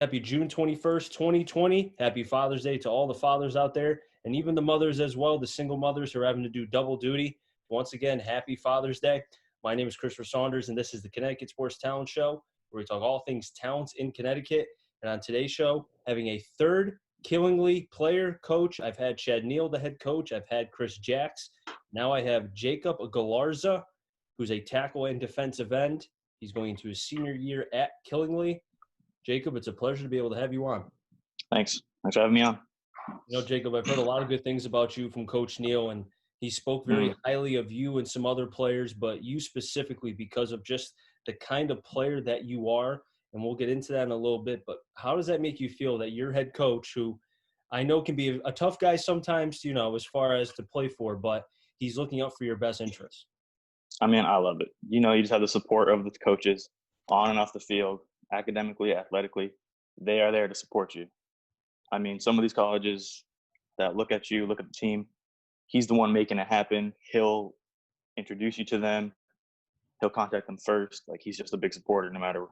Happy June 21st, 2020. Happy Father's Day to all the fathers out there and even the mothers as well, the single mothers who are having to do double duty. Once again, happy Father's Day. My name is Christopher Saunders, and this is the Connecticut Sports Talent Show, where we talk all things talents in Connecticut. And on today's show, having a third Killingly player coach. I've had Chad Neal, the head coach. I've had Chris Jacks. Now I have Jacob Galarza, who's a tackle and defensive end. He's going into his senior year at Killingly. Jacob, it's a pleasure to be able to have you on. Thanks for having me on. Jacob, I've heard a lot of good things about you from Coach Neal, and he spoke very highly of you and some other players, but you specifically because of just the kind of player that you are, and we'll get into that in a little bit, but how does that make you feel that your head coach, who I know can be a tough guy sometimes, as far as to play for, but he's looking out for your best interests? I mean, I love it. You just have the support of the coaches on and off the field, academically, athletically. They are there to support you. I mean, some of these colleges that look at you, look at the team, he's the one making it happen. He'll introduce you to them. He'll contact them first. Like, he's just a big supporter no matter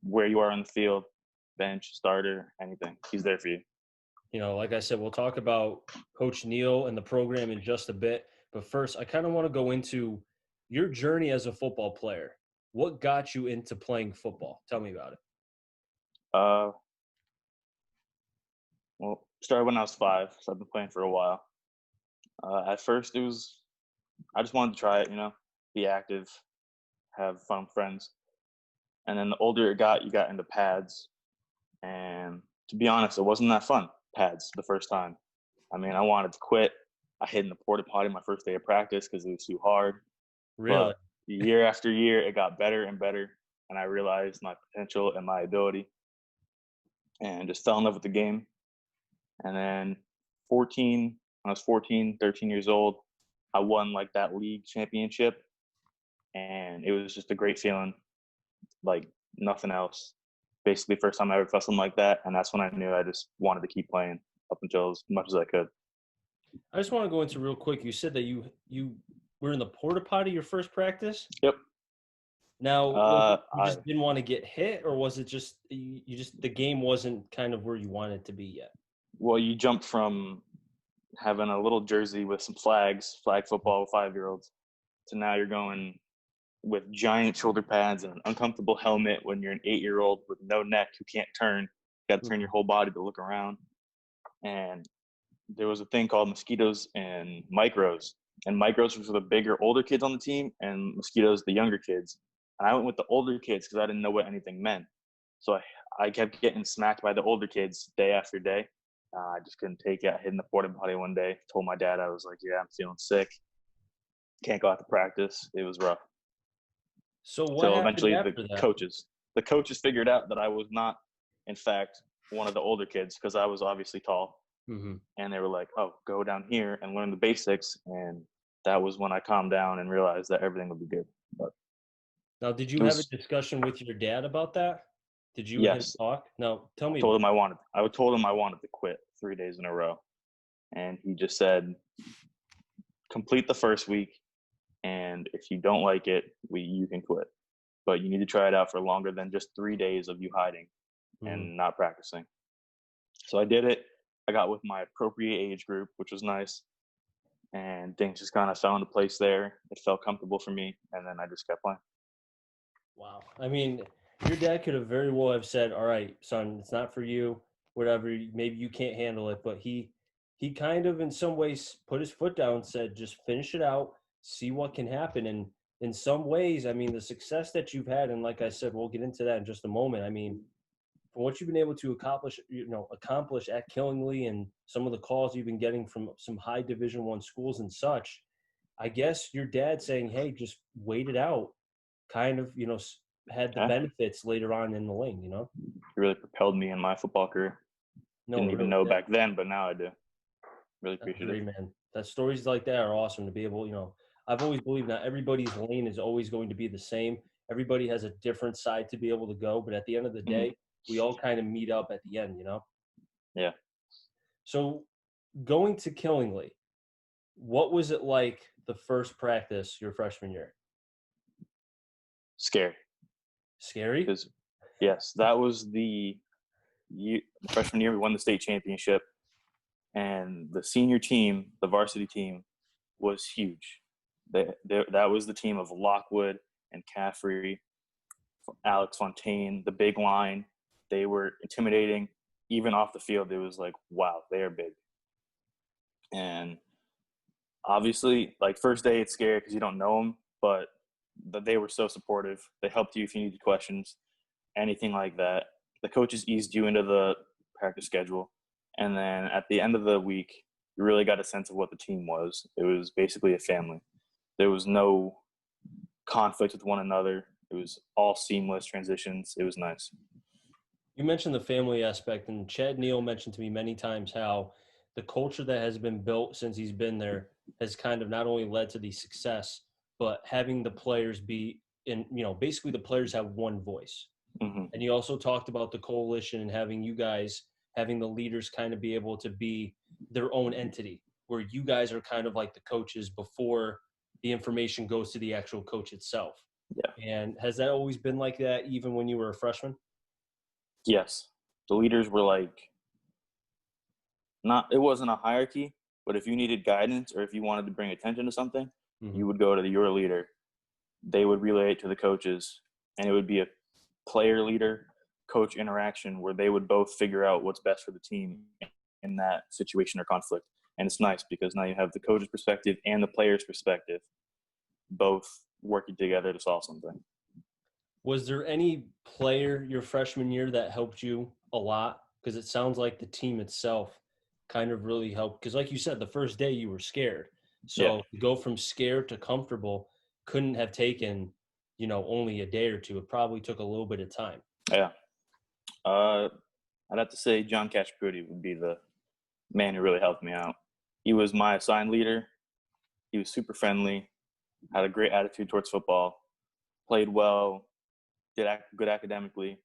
where you are on the field, bench, starter, anything. He's there for you. Like I said, we'll talk about Coach Neal and the program in just a bit. But first, I kind of want to go into your journey as a football player. What got you into playing football? Tell me about it. Well, started when I was 5, so I've been playing for a while. At first, I just wanted to try it, be active, have fun with friends. And then the older it got, you got into pads. And to be honest, it wasn't that fun, pads, the first time. I mean, I wanted to quit. I hid in the porta potty my first day of practice because it was too hard. Really? But year after year, it got better and better. And I realized my potential and my ability and just fell in love with the game. And then when I was 14, 13 years old, I won like that league championship. And it was just a great feeling, like nothing else. Basically, first time I ever felt something like that. And that's when I knew I just wanted to keep playing up until as much as I could. I just want to go into real quick. You said that you were in the porta potty your first practice? Yep. Now, you just didn't want to get hit, or was it just the game wasn't kind of where you wanted it to be yet? Well, you jump from having a little jersey with some flag football with 5-year-olds, to now you're going with giant shoulder pads and an uncomfortable helmet when you're an 8-year-old with no neck who can't turn. You got to turn your whole body to look around. And there was a thing called mosquitoes and micros. And micros was for the bigger, older kids on the team, and mosquitoes, the younger kids. And I went with the older kids because I didn't know what anything meant. So I kept getting smacked by the older kids day after day. I just couldn't take it. I hid in the porta potty one day, told my dad, I was like, yeah, I'm feeling sick. Can't go out to practice. It was rough. So So eventually that? the coaches figured out that I was not, in fact, one of the older kids because I was obviously tall. Mm-hmm. And they were like, oh, go down here and learn the basics. And that was when I calmed down and realized that everything would be good. But now, did you have a discussion with your dad about that? Did you and him talk? No, tell me. I told him I wanted to quit 3 days in a row. And he just said, complete the first week. And if you don't like it, you can quit. But you need to try it out for longer than just 3 days of you hiding and not practicing. So I did it. I got with my appropriate age group, which was nice. And things just kind of fell into place there. It felt comfortable for me. And then I just kept playing. Wow. I mean, your dad could have very well have said, all right, son, it's not for you, whatever, maybe you can't handle it. But he kind of in some ways put his foot down and said, just finish it out, see what can happen. And in some ways, I mean, the success that you've had, and like I said, we'll get into that in just a moment. I mean, from what you've been able to accomplish at Killingly and some of the calls you've been getting from some high Division I schools and such, I guess your dad saying, hey, just wait it out, kind of, had the benefits later on in the lane, It really propelled me in my football career. Didn't even know back then, but now I do. Really appreciate it. Man. That stories like that are awesome to be able, I've always believed that everybody's lane is always going to be the same. Everybody has a different side to be able to go, but at the end of the day, we all kind of meet up at the end, Yeah. So going to Killingly, what was it like the first practice your freshman year? Scary. Scary? Yes, that was the freshman year, we won the state championship, and the senior team, the varsity team, was huge. That was the team of Lockwood and Caffrey, Alex Fontaine, the big line. They were intimidating. Even off the field, it was like, wow, they are big. And obviously, like first day, it's scary because you don't know them, but they were so supportive. They helped you if you needed questions, anything like that. The coaches eased you into the practice schedule. And then at the end of the week, you really got a sense of what the team was. It was basically a family. There was no conflict with one another. It was all seamless transitions. It was nice. You mentioned the family aspect, and Chad Neal mentioned to me many times how the culture that has been built since he's been there has kind of not only led to the success, but having the players be in, basically the players have one voice. Mm-hmm. And you also talked about the coalition and having you guys, having the leaders kind of be able to be their own entity, where you guys are kind of like the coaches before the information goes to the actual coach itself. Yeah. And has that always been like that, even when you were a freshman? Yes. The leaders were like, it wasn't a hierarchy, but if you needed guidance or if you wanted to bring attention to something, you would go to your leader. They would relay it to the coaches, and it would be a player leader coach interaction where they would both figure out what's best for the team in that situation or conflict. And it's nice because now you have the coach's perspective and the player's perspective both working together to solve something. Was there any player your freshman year that helped you a lot? Because it sounds like the team itself kind of really helped. Because like you said, the first day you were scared. So to go from scared to comfortable couldn't have taken, only a day or two. It probably took a little bit of time. Yeah. I'd have to say John Cachapudi would be the man who really helped me out. He was my assigned leader. He was super friendly, had a great attitude towards football, played well, did good academically,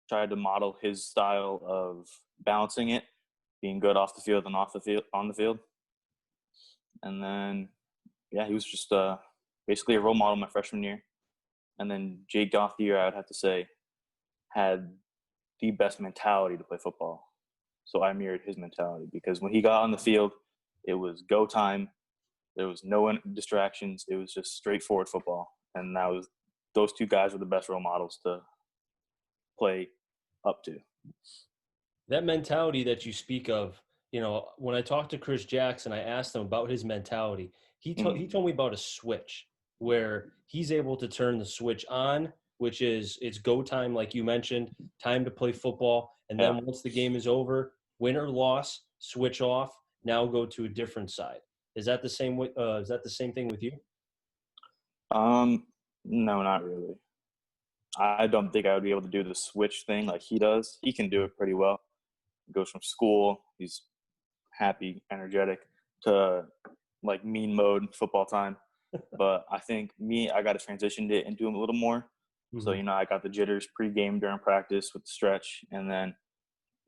tried to model his style of balancing it, being good off the field and on the field. And then, yeah, he was just basically a role model my freshman year. And then Jake Gothier, I would have to say, had the best mentality to play football. So I mirrored his mentality because when he got on the field, it was go time. There was no distractions. It was just straightforward football. And those two guys were the best role models to play up to. That mentality that you speak of, when I talked to Chris Jackson, I asked him about his mentality. He told me about a switch where he's able to turn the switch on, which is it's go time, like you mentioned, time to play football. And then once the game is over, win or loss, switch off, now go to a different side. Is that the same thing with you? No, not really. I don't think I would be able to do the switch thing like he does. He can do it pretty well. He goes from school, he's happy, energetic, to like mean mode football time. But I think I got to transition it and do him a little more. Mm-hmm. So, I got the jitters pre-game during practice with the stretch, and then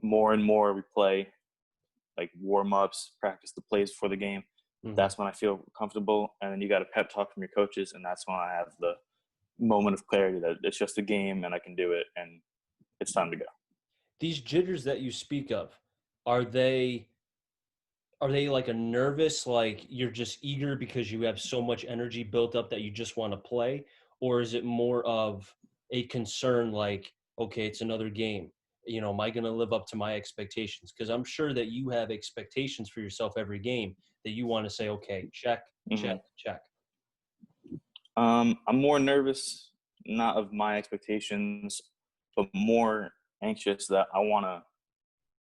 more and more we play like warm-ups, practice the plays before the game. Mm-hmm. That's when I feel comfortable. And then you got a pep talk from your coaches, and that's when I have the moment of clarity that it's just a game and I can do it and it's time to go. These jitters that you speak of, are they like a nervous, like you're just eager because you have so much energy built up that you just want to play? Or is it more of a concern like, okay, it's another game. Am I going to live up to my expectations? Because I'm sure that you have expectations for yourself every game that you want to say, okay, check, check, check. I'm more nervous, not of my expectations, but more anxious that I want to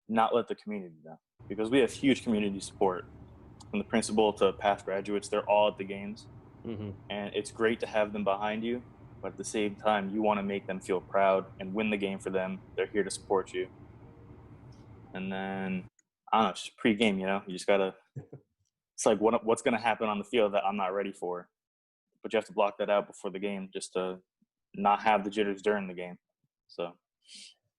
not let the community down. Because we have huge community support from the principal to past graduates. They're all at the games. Mm-hmm. And it's great to have them behind you. But at the same time, you want to make them feel proud and win the game for them. They're here to support you. And then, I don't know, it's just pre-game, you just got to – it's like what's going to happen on the field that I'm not ready for. But you have to block that out before the game just to not have the jitters during the game. So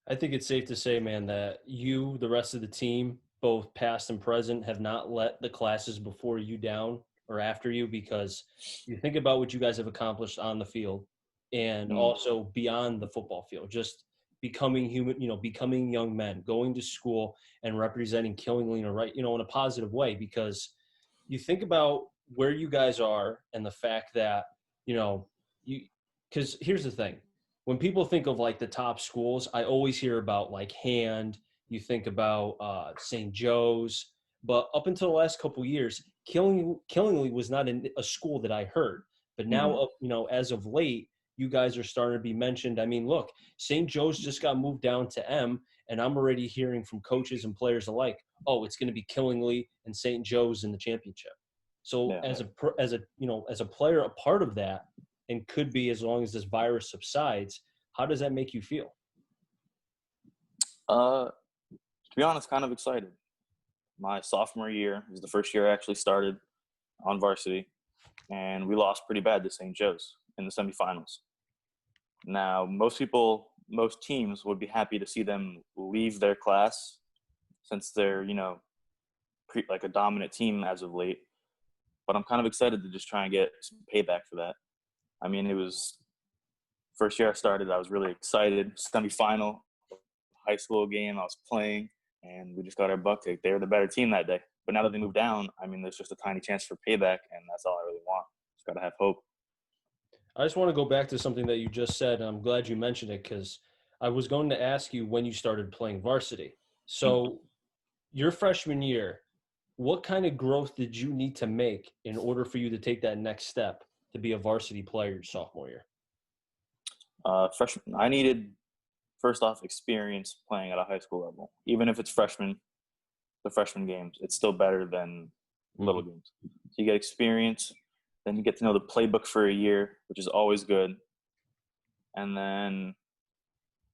I think it's safe to say, man, that you, the rest of the team, both past and present, have not let the classes before you down or after you, because you think about what you guys have accomplished on the field and also beyond the football field, just becoming human, becoming young men, going to school and representing Killingly in a right, in a positive way. Because you think about where you guys are and the fact that, you, because here's the thing. When people think of like the top schools, I always hear about like Hand, you think about St. Joe's, but up until the last couple of years, Killingly was not a school that I heard. But now, Mhm. as of late, you guys are starting to be mentioned. I mean, look, St. Joe's just got moved down to M, and I'm already hearing from coaches and players alike, oh, it's going to be Killingly and St. Joe's in the championship. So Yeah. as a player, a part of that, and could be as long as this virus subsides, how does that make you feel? To be honest, kind of excited. My sophomore year was the first year I actually started on varsity, and we lost pretty bad to St. Joe's in the semifinals. Now, most teams would be happy to see them leave their class since they're, like a dominant team as of late. But I'm kind of excited to just try and get some payback for that. I mean, it was first year I started, I was really excited. Semifinal, high school game, I was playing, and we just got our butt kicked. They were the better team that day. But now that they moved down, I mean, there's just a tiny chance for payback, and that's all I really want. Just got to have hope. I just want to go back to something that you just said, and I'm glad you mentioned it because I was going to ask you when you started playing varsity. So, your freshman year, what kind of growth did you need to make in order for you to take that next step to be a varsity player your sophomore year? Freshman, I needed first off experience playing at a high school level, even if it's the freshman games. It's still better than little Mhm. games. So you get experience, then you get to know the playbook for a year, which is always good. And then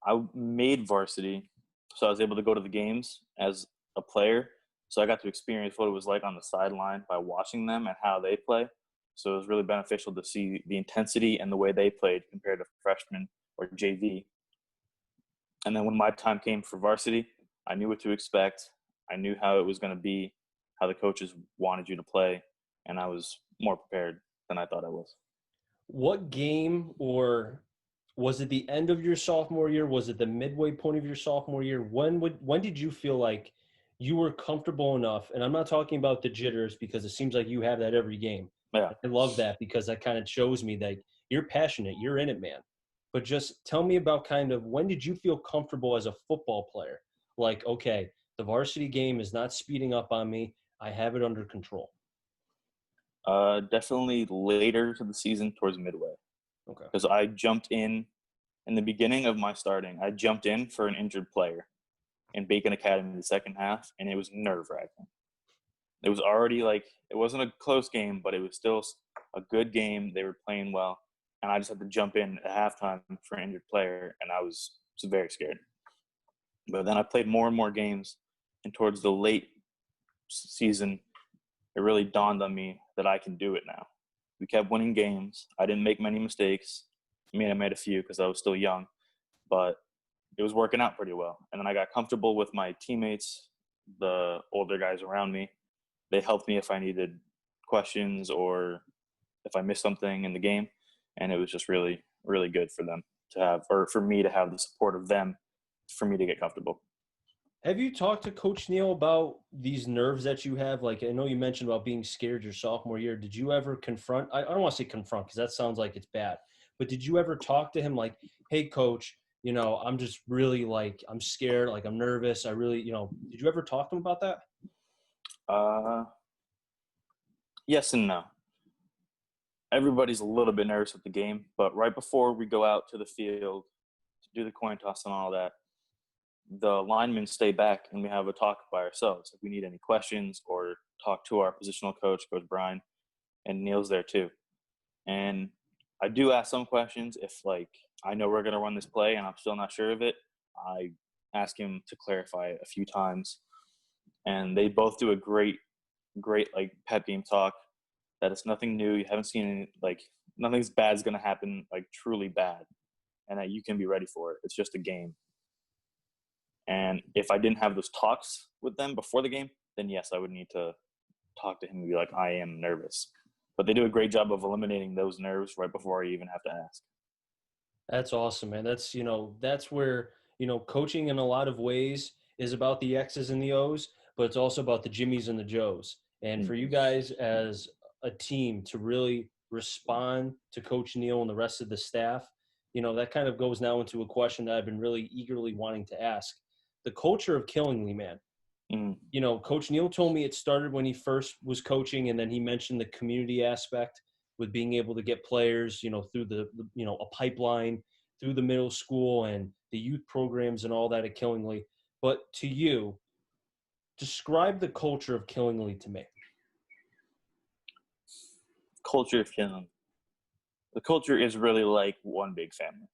I made varsity, so I was able to go to the games as a player. So I got to experience what it was like on the sideline by watching them and how they play. So it was really beneficial to see the intensity and the way they played compared to freshmen or JV. And then when my time came for varsity, I knew what to expect. I knew how it was going to be, how the coaches wanted you to play, and I was more prepared than I thought I was. What game, or was it the end of your sophomore year? Was it the midway point of your sophomore year? When did you feel like you were comfortable enough? And I'm not talking about the jitters because it seems like you have that every game. Yeah. I love that because that kind of shows me that you're passionate, you're in it, man. But just tell me about kind of when did you feel comfortable as a football player? Like, okay, the varsity game is not speeding up on me. I have it under control. Definitely later to the season towards midway Okay. because I jumped in the beginning of my starting. I jumped in for an injured player in Bacon Academy in the second half, and it was nerve wracking. It was already like it wasn't a close game, but it was still a good game. They were playing well, and I just had to jump in at halftime for an injured player, and I was very scared. But then I played more and more games, and towards the late season, it really dawned on me that I can do it now. We kept winning games. I didn't make many mistakes. I mean, I made a few because I was still young, but it was working out pretty well. And then I got comfortable with my teammates, the older guys around me. They helped me if I needed questions or if I missed something in the game. And it was just really, really good for them to have, or for me to have the support of them for me to get comfortable. Have you talked to Coach Neal about these nerves that you have? Like, I know you mentioned about being scared your sophomore year. Did you ever confront? I don't want to say confront because that sounds like it's bad, but did you ever talk to him like, hey, coach, I'm just really like, I'm scared, like, I'm nervous. I really, did you ever talk to him about that? Uh, yes and no. Everybody's a little bit nervous with the game, but right before we go out to the field to do the coin toss and all that, the linemen stay back and we have a talk by ourselves. If we need any questions or talk to our positional coach, Coach Brian, and Neil's there too. And I do ask some questions if like I know we're gonna run this play and I'm still not sure of it. I ask him to clarify it a few times, and they both do a great like pep game talk. That it's nothing new. You haven't seen any, like nothing's bad's gonna happen like truly bad, and that you can be ready for it. It's just a game. And if I didn't have those talks with them before the game, then yes, I would need to talk to him and be like, I am nervous. But they do a great job of eliminating those nerves right before I even have to ask. That's awesome, man. That's where, coaching in a lot of ways is about the X's and the O's, but it's also about the Jimmies and the Joes. And for you Mhm. guys as a team to really respond to Coach Neal and the rest of the staff, that kind of goes now into a question that I've been really eagerly wanting to ask. The culture of Killingly, man. Mhm. Coach Neal told me it started when he first was coaching, and then he mentioned the community aspect with being able to get players, through a pipeline through the middle school and the youth programs and all that at Killingly. But to you, describe the culture of Killingly to me. Culture of Finland. The culture is really like one big family.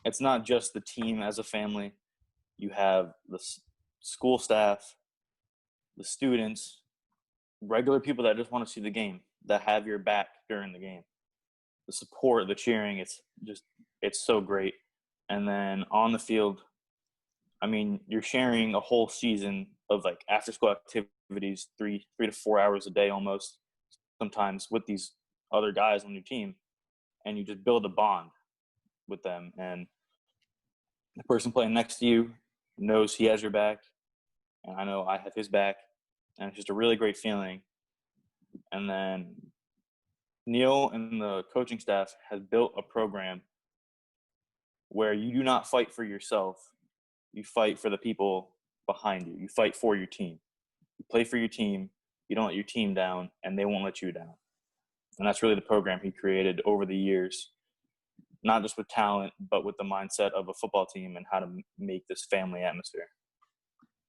It's not just the team as a family. You have the school staff, the students, regular people that just want to see the game, that have your back during the game. The support, the cheering, it's so great. And then on the field, I mean, you're sharing a whole season of like after school activities, three to 4 hours a day almost, sometimes with these other guys on your team, and you just build a bond with them. And the person playing next to you knows he has your back, and I know I have his back, and it's just a really great feeling. And then Neil and the coaching staff has built a program where you do not fight for yourself. You fight for the people behind you. You fight for your team. You play for your team. You don't let your team down, and they won't let you down. And that's really the program he created over the years, not just with talent, but with the mindset of a football team and how to make this family atmosphere.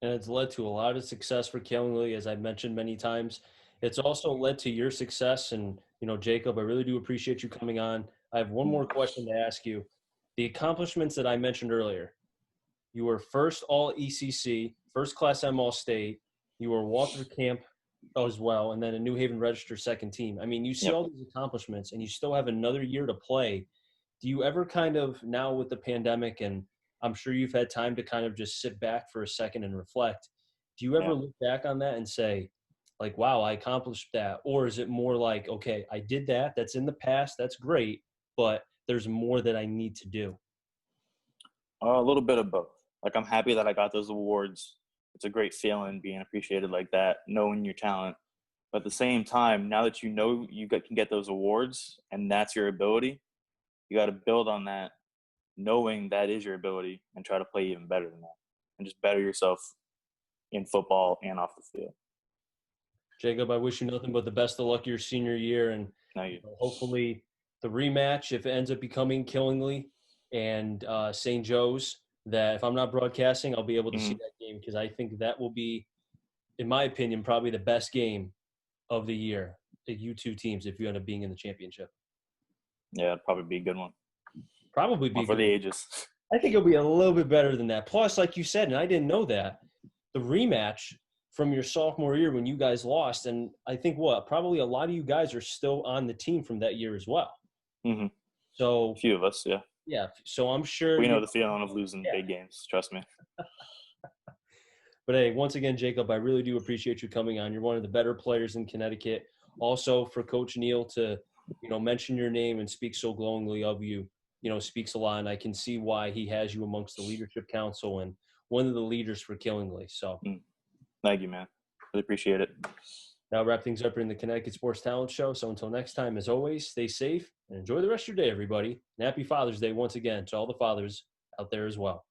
And it's led to a lot of success for Killingly, as I've mentioned many times. It's also led to your success. And, Jacob, I really do appreciate you coming on. I have one more question to ask you. The accomplishments that I mentioned earlier, you were first all ECC, first class M All State. You were Walter Camp as well, and then a New Haven Register second team. I mean, you see Yep. all these accomplishments, and you still have another year to play. Do you ever kind of, now with the pandemic, and I'm sure you've had time to kind of just sit back for a second and reflect, do you ever Yeah. look back on that and say, like, wow, I accomplished that? Or is it more like, okay, I did that, that's in the past, that's great, but there's more that I need to do? A little bit of both. Like, I'm happy that I got those awards. It's a great feeling being appreciated like that, knowing your talent. But at the same time, now that you know can get those awards and that's your ability, you got to build on that, knowing that is your ability, and try to play even better than that, and just better yourself in football and off the field. Jacob, I wish you nothing but the best of luck your senior year, and Now you, hopefully the rematch, if it ends up becoming Killingly and St. Joe's, that if I'm not broadcasting, I'll be able to see mm, that game, because I think that will be, in my opinion, probably the best game of the year. The U2 teams, if you end up being in the championship, yeah, it'd probably be a good one. probably be One a for good the one. ages. I think it'll be a little bit better than that. Plus, like you said, and I didn't know that, the rematch from your sophomore year when you guys lost, and I think probably a lot of you guys are still on the team from that year as well. Mm-hmm. A So few of us, yeah. yeah, so I'm sure We you. know the feeling of losing Yeah. big games. Trust me. But hey, once again, Jacob, I really do appreciate you coming on. You're one of the better players in Connecticut. Also, for Coach Neal to, mention your name and speak so glowingly of you, speaks a lot. And I can see why he has you amongst the leadership council and one of the leaders for Killingly. So Thank you, man. Really appreciate it. now wrap things up here in the Connecticut Sports Talent Show. So until next time, as always, stay safe and enjoy the rest of your day, everybody. And happy Father's Day once again to all the fathers out there as well.